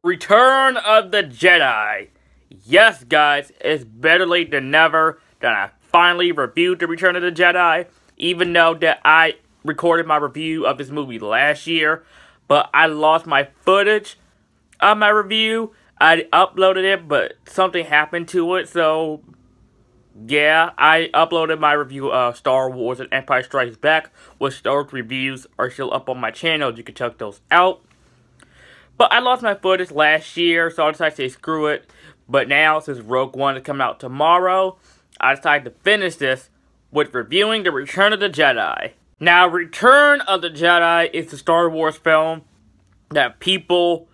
Return of the Jedi. Yes, guys, it's better late than never that I finally reviewed the Return of the Jedi, even though that I recorded my review of this movie last year, but I lost my footage of my review. I uploaded it, but something happened to it, so yeah, I uploaded my review of Star Wars and Empire Strikes Back, which those reviews are still up on my channel. You can check those out. But I lost my footage last year, so I decided to say screw it. But now, since Rogue One is coming out tomorrow, I decided to finish this with reviewing The Return of the Jedi. Now, Return of the Jedi is the Star Wars film that people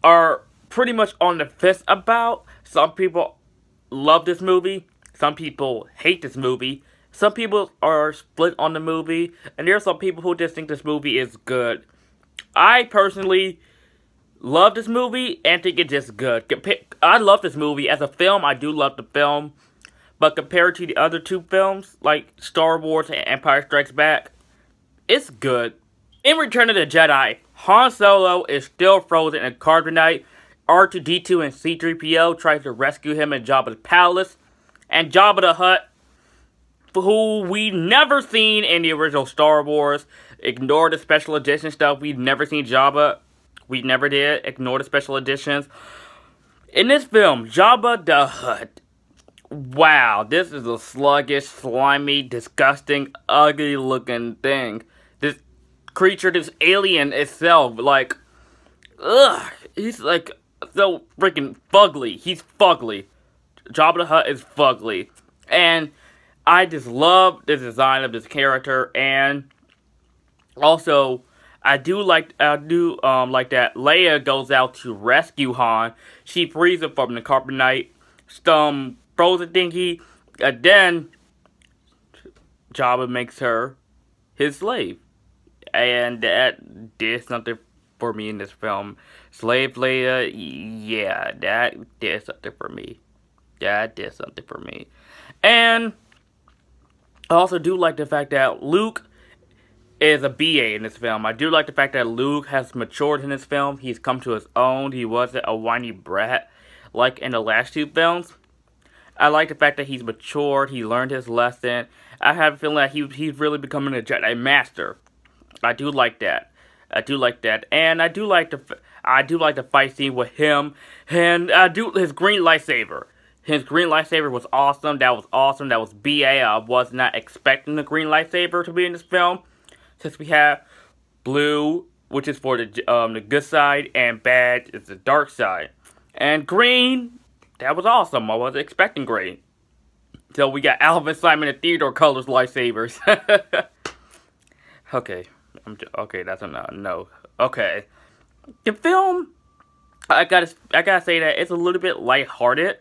are pretty much on the fence about. Some people love this movie. Some people hate this movie. Some people are split on the movie. And there are some people who just think this movie is good. I personally love this movie and think it's just good. I love this movie. As a film, I do love the film. But compared to the other two films, like Star Wars and Empire Strikes Back, it's good. In Return of the Jedi, Han Solo is still frozen in carbonite. R2-D2 and C-3PO try to rescue him in Jabba's palace. And Jabba the Hutt, who we never seen in the original Star Wars. Ignore the special edition stuff. We've never seen Jabba. We never did. Ignore the special editions. In this film, Jabba the Hutt. Wow, this is a sluggish, slimy, disgusting, ugly-looking thing. This creature, this alien itself, like, ugh. He's like so freaking fugly. He's fugly. Jabba the Hutt is fugly. And I just love the design of this character. And also, I do like that Leia goes out to rescue Han. She frees him from the carbonite frozen thingy, and then Jabba makes her his slave. And that did something for me in this film. Slave Leia, yeah, that did something for me. That did something for me. And I also do like the fact that Luke is a BA in this film. I do like the fact that Luke has matured in this film. He's come to his own. He wasn't a whiny brat like in the last two films. I like the fact that he's matured. He learned his lesson. I have a feeling that he's really becoming a Jedi Master. I do like that. I do like that. And I do like the fight scene with him. And his green lightsaber. His green lightsaber was awesome. That was awesome. That was BA. I was not expecting the green lightsaber to be in this film. Since we have blue, which is for the good side, and bad is the dark side. And green, that was awesome. I wasn't expecting green. So we got Alvin, Simon, and Theodore colors lightsabers. Okay. Okay, that's enough. No. Okay. The film, I gotta say that it's a little bit lighthearted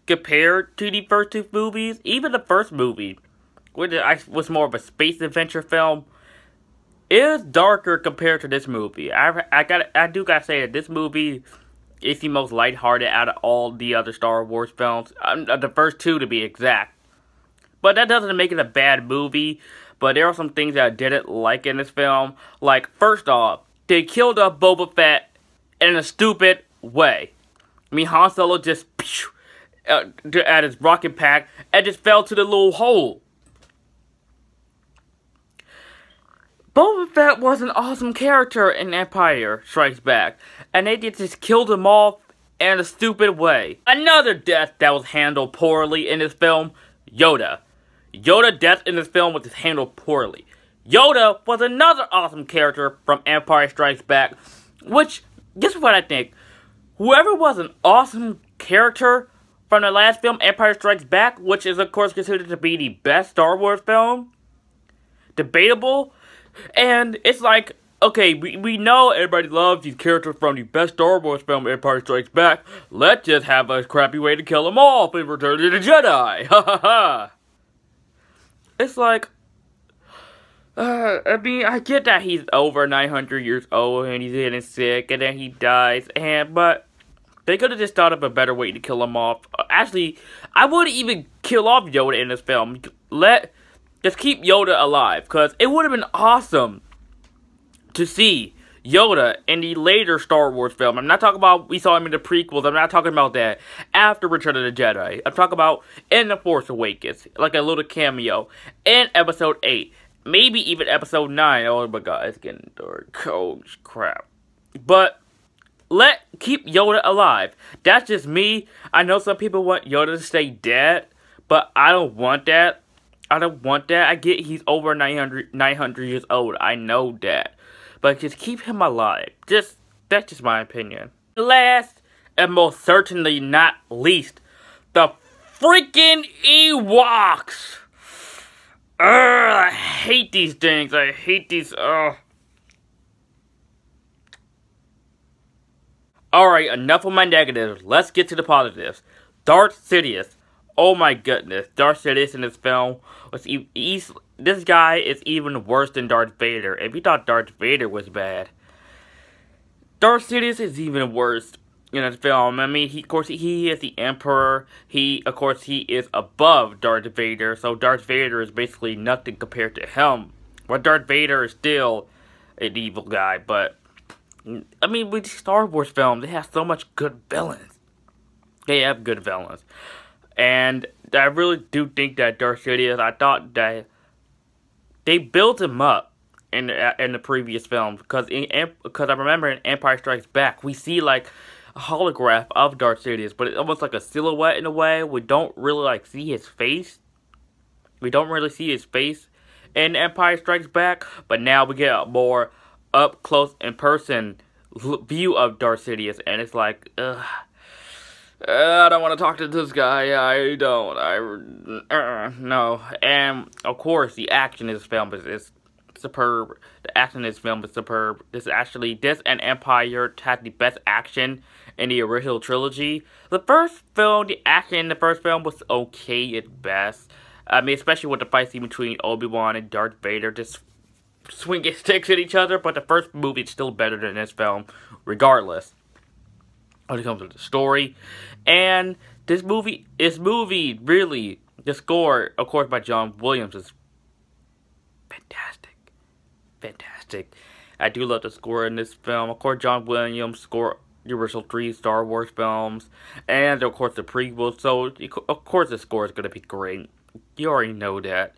compared to the first two movies. Even the first movie, which was more of a space adventure film, is darker compared to this movie. I do gotta say that this movie is the most lighthearted out of all the other Star Wars films. The first two, to be exact. But that doesn't make it a bad movie. But there are some things that I didn't like in this film. Like, first off, they killed off Boba Fett in a stupid way. I mean, Han Solo just at his rocket pack and just fell to the little hole. Boba Fett was an awesome character in Empire Strikes Back, and they just killed him off in a stupid way. Another death that was handled poorly in this film, Yoda. Yoda death in this film was just handled poorly. Yoda was another awesome character from Empire Strikes Back, which, guess what I think? Whoever was an awesome character from the last film, Empire Strikes Back, which is of course considered to be the best Star Wars film, debatable. And it's like, okay, we know everybody loves these characters from the best Star Wars film, Empire Strikes Back. Let's just have a crappy way to kill them off in Return of the Jedi. Ha ha ha. It's like, I mean, I get that he's over 900 years old and he's getting sick and then he dies. But they could have just thought of a better way to kill him off. Actually, I wouldn't even kill off Yoda in this film. Just keep Yoda alive, because it would have been awesome to see Yoda in the later Star Wars film. I'm not talking about we saw him in the prequels. I'm not talking about that after Return of the Jedi. I'm talking about in The Force Awakens, like a little cameo in Episode 8, maybe even Episode 9. Oh my god, it's getting dark. Oh crap. But keep Yoda alive. That's just me. I know some people want Yoda to stay dead, but I don't want that. I don't want that. I get he's over 900 years old. I know that. But just keep him alive. That's just my opinion. Last, and most certainly not least, the freaking Ewoks. I hate these things. I hate these, Alright, enough of my negatives. Let's get to the positives. Darth Sidious. Oh my goodness. Darth Sidious in this film was this guy is even worse than Darth Vader. If you thought Darth Vader was bad, Darth Sidious is even worse in this film. I mean, of course, he is the Emperor. Of course, he is above Darth Vader. So Darth Vader is basically nothing compared to him. But Darth Vader is still an evil guy. But, I mean, with Star Wars films, they have so much good villains. They have good villains. And I really do think that Darth Sidious, I thought that they built him up in the previous film, because I remember in Empire Strikes Back we see like a holograph of Darth Sidious, but it's almost like a silhouette in a way. We don't really like see his face. We don't really see his face in Empire Strikes Back, but now we get a more up close and person view of Darth Sidious, and it's like, I don't want to talk to this guy. I don't. No. And of course, the action in this film is superb. The action in this film is superb. This and Empire had the best action in the original trilogy. The action in the first film was okay at best. I mean, especially with the fight scene between Obi-Wan and Darth Vader, just swinging sticks at each other. But the first movie is still better than this film, regardless. When it comes to the story. And this movie really, the score, of course, by John Williams is fantastic. Fantastic. I do love the score in this film. Of course, John Williams scored the original 3 Star Wars films, and of course the prequels, so of course the score is going to be great. You already know that.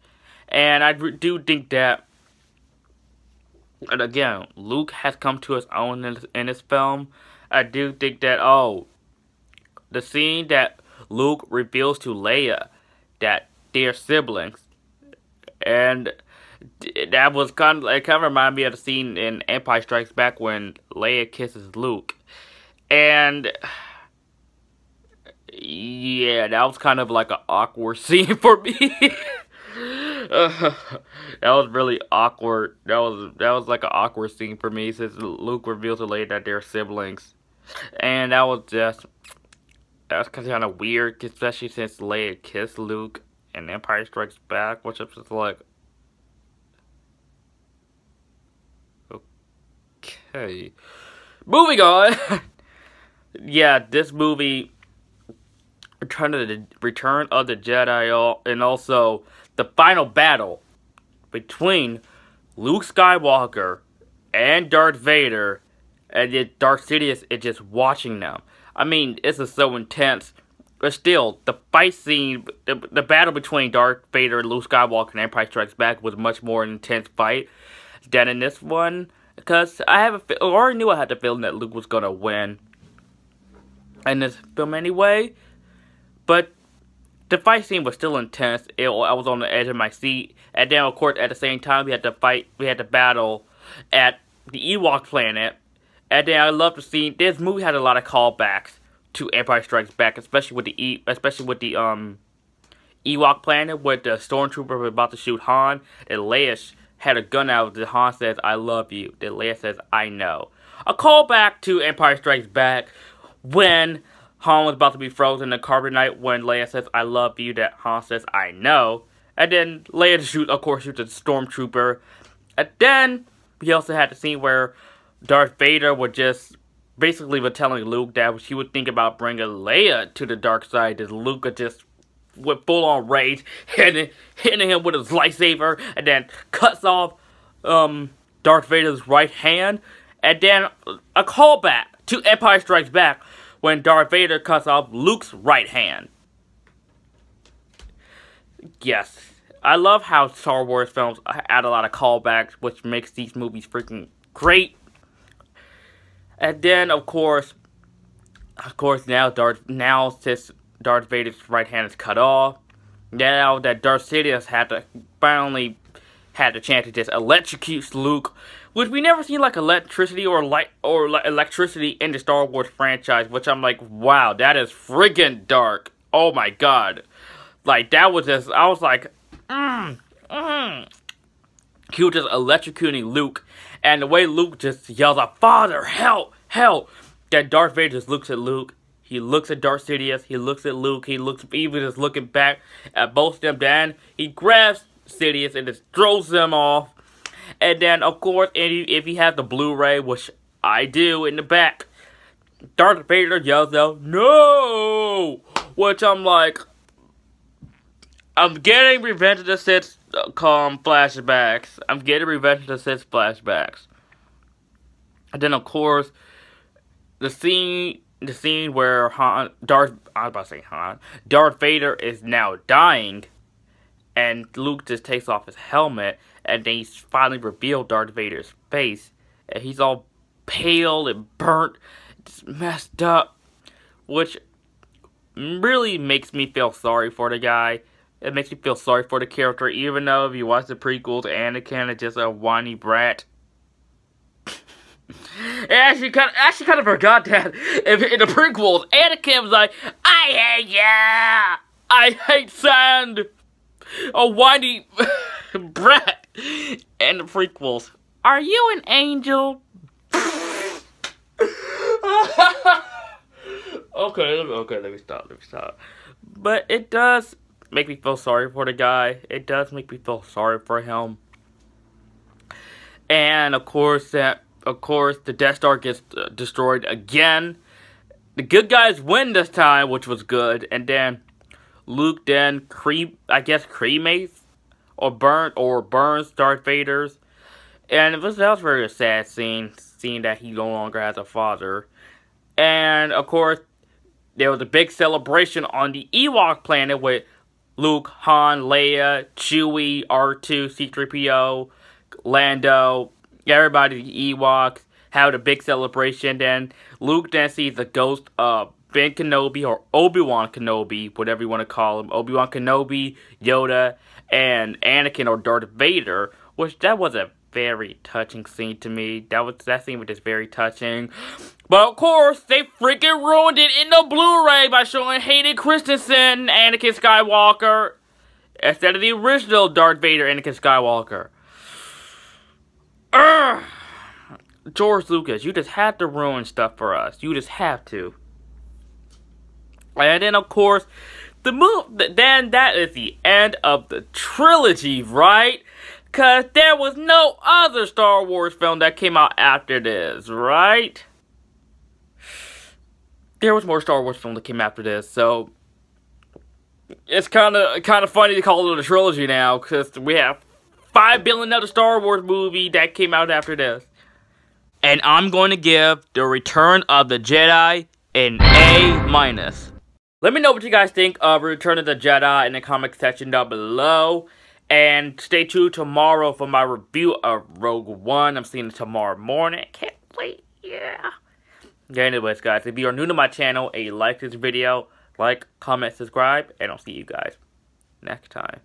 And I do think that, and again, Luke has come to his own in this film. I do think that, the scene that Luke reveals to Leia that they're siblings, and that was it kind of reminded me of the scene in Empire Strikes Back when Leia kisses Luke, and yeah, that was kind of like an awkward scene for me. That was really awkward. That was like an awkward scene for me, since Luke reveals to Leia that they're siblings. And that was kind of weird, especially since Leia kissed Luke in Empire Strikes Back, which was just like, okay. Moving on. Yeah, this movie, Return of the Jedi, and also the final battle between Luke Skywalker and Darth Vader, and then Darth Sidious is just watching them. I mean, this is so intense. But still, the fight scene, the battle between Darth Vader and Luke Skywalker in Empire Strikes Back was much more intense fight than in this one. Because I already knew I had the feeling that Luke was going to win in this film anyway. But the fight scene was still intense. I was on the edge of my seat. And then, of course, at the same time, we had the battle at the Ewok planet. And then I love the scene. This movie had a lot of callbacks to Empire Strikes Back, especially with the Ewok planet, where the stormtrooper was about to shoot Han, and Leia had a gun out. And Han says, "I love you." Then Leia says, "I know." A callback to Empire Strikes Back when Han was about to be frozen in carbonite. When Leia says, "I love you," that Han says, "I know." And then Leia shoots a stormtrooper. And then we also had the scene where Darth Vader would just basically telling Luke that she would think about bringing Leia to the dark side. As Luke would just with full on rage, hitting him with his lightsaber, and then cuts off Darth Vader's right hand. And then a callback to Empire Strikes Back when Darth Vader cuts off Luke's right hand. Yes, I love how Star Wars films add a lot of callbacks, which makes these movies freaking great. And then, of course, since Darth Vader's right hand is cut off, now that Darth Sidious finally had the chance to just electrocute Luke, which we never seen like electricity or electricity in the Star Wars franchise, which I'm like, wow, that is friggin' dark. Oh my god. Like, that was just, I was like, He was just electrocuting Luke, and the way Luke just yells out, "Father, help, help!" That Darth Vader just looks at Luke, he looks at Darth Sidious, he looks at Luke, he looks, even just looking back at both of them, then he grabs Sidious and just throws them off. And then, of course, if he has the Blu-ray, which I do in the back, Darth Vader yells out, "No!" Which I'm like, I'm getting Revenge of the Sith flashbacks. I'm getting Revenge of the Sith flashbacks. And then, of course, the scene where Darth Vader is now dying, and Luke just takes off his helmet, and then he's finally revealed Darth Vader's face, and he's all pale and burnt, just messed up, which really makes me feel sorry for the guy. It makes me feel sorry for the character, even though if you watch the prequels, Anakin is just a whiny brat. I actually kind of forgot that in the prequels, Anakin was like, "I hate ya! I hate sand!" A whiny brat. And the prequels, "Are you an angel?" Okay, let me stop. But it does make me feel sorry for the guy. It does make me feel sorry for him. And of course, the Death Star gets destroyed again. The good guys win this time, which was good. And then Luke cremates or burns Darth Vader's. And that was very sad seeing that he no longer has a father. And of course, there was a big celebration on the Ewok planet with Luke, Han, Leia, Chewie, R2, C-3PO, Lando, everybody, the Ewoks, had a big celebration. Then Luke then sees the ghost of Ben Kenobi, or Obi-Wan Kenobi, whatever you want to call him. Obi-Wan Kenobi, Yoda, and Anakin, or Darth Vader, which that was a very touching scene to me. That scene was just very touching. But of course, they freaking ruined it in the Blu-ray by showing Hayden Christensen, Anakin Skywalker, instead of the original Darth Vader, Anakin Skywalker. George Lucas, you just had to ruin stuff for us. You just have to. And then, of course, then that is the end of the trilogy, right? Because there was no other Star Wars film that came out after this, right? There was more Star Wars film that came after this, so it's kind of funny to call it a trilogy now, because we have 5 billion other Star Wars movie that came out after this. And I'm going to give The Return of the Jedi an A-. Let me know what you guys think of Return of the Jedi in the comment section down below. And stay tuned tomorrow for my review of Rogue One. I'm seeing it tomorrow morning. Can't wait, yeah. Anyways, guys, if you are new to my channel, like this video, comment, subscribe, and I'll see you guys next time.